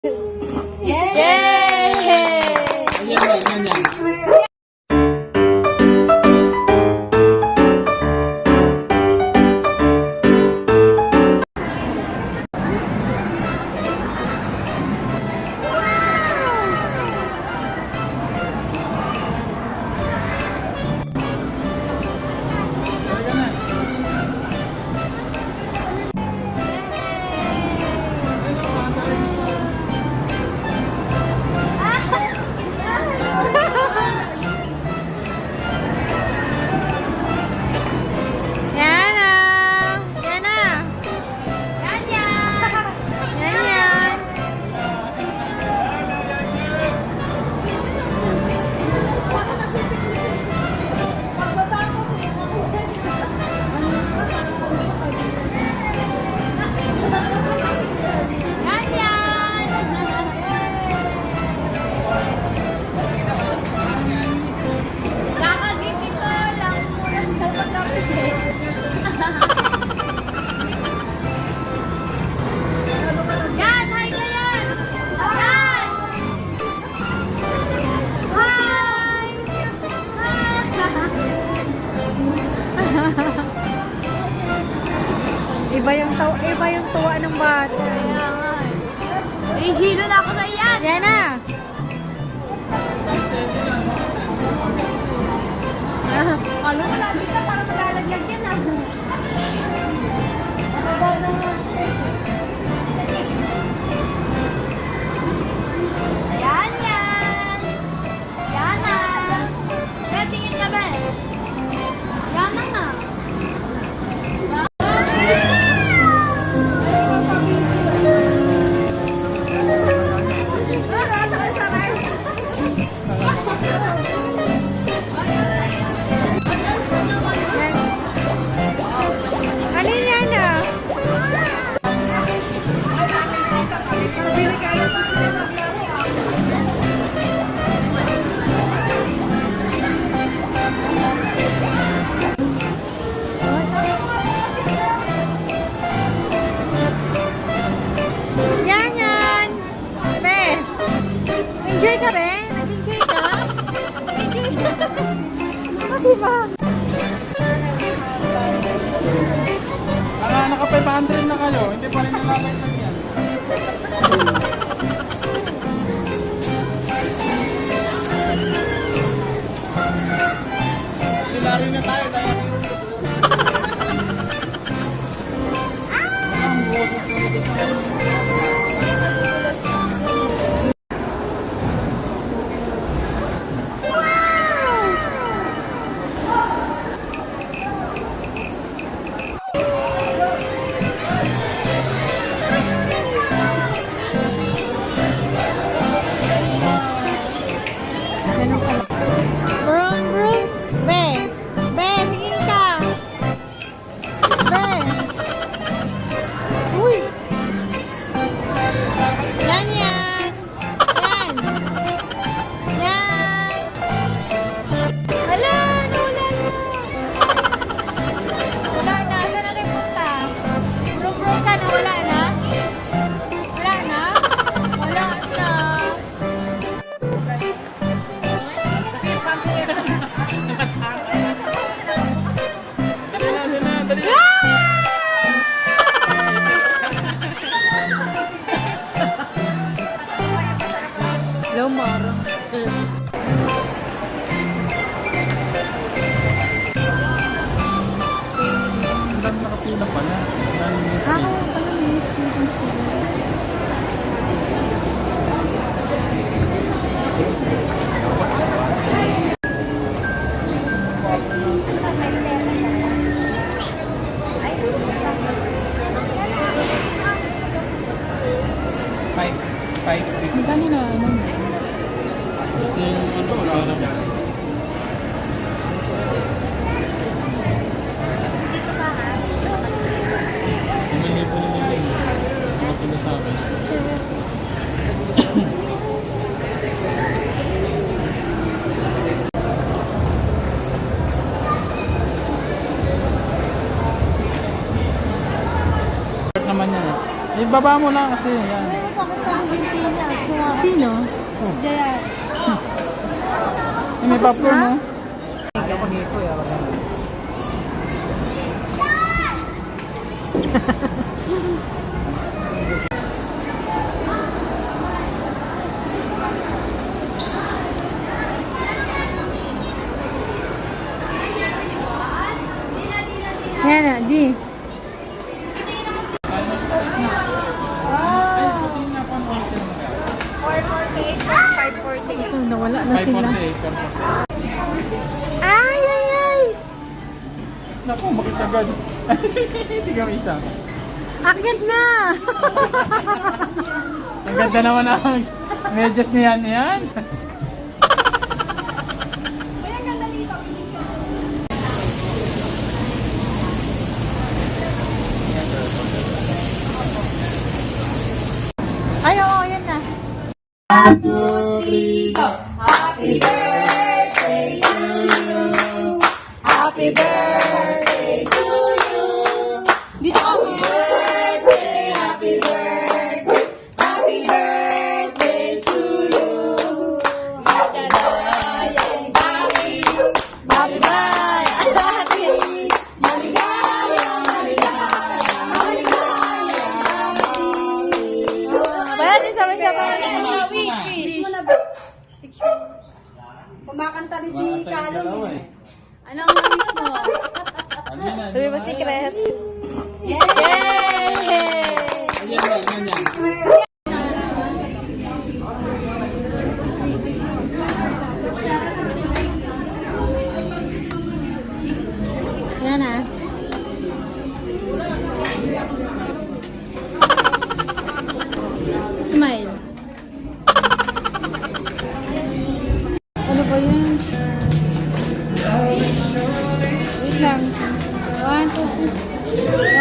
Yay! Yan. Iba yung tuwa ng bata. Hihilo na ako sa iyan. Yan na. Kalo malapit na para malalaglag yan ah. Yan yan. Yan na. Kaya tingin ka ba? Yan na nga. Enjoy ka, be? Nag-enjoy ka? Enjoy ka? Kasi ba? Naka 500 na kayo, hindi pa rin nalabay lang yan. Lari na tayo dahil Brum, brum. Be. Be, tingin ka. Be. Uy. Yan yan. Yan. Yan. Wala, nawala na. Wala na. Saan na kayo punta? Brum, brum ka na. Wala na? Wala na? Wala na. Hello, Mara. ang dami nakapila pala. Dahil miss Ako pala miss ko sila. Magkano na ano? Gusto yung ano, wala na. Umili po na nila yung mga pula sa akin. Naman yan. Ibaba mo lang kasi yan. Masakit ang binti niya. Sino? Oh. Jaya. May popcorn na? mo. Hindi ako dito. Yan na, di. So, nawala na sila. 548. Ay, ay, ay! Naku, makisagad. Hindi kami isa. Akyat na! Ang ganda naman ang medyas niyan. Yan. Ay, oo, yan na. Dito ako. Pwede sabay-sabay. Wish. Kumakanta rin si Mga tayo Kalon dalawa eh. eh. Anong wish mo? Ano yan? Sabi mo secret? Yay! Ayan yan, yan yan. Yan na. Smile. Ano ba yan? Wait lang. 1, 2, 3.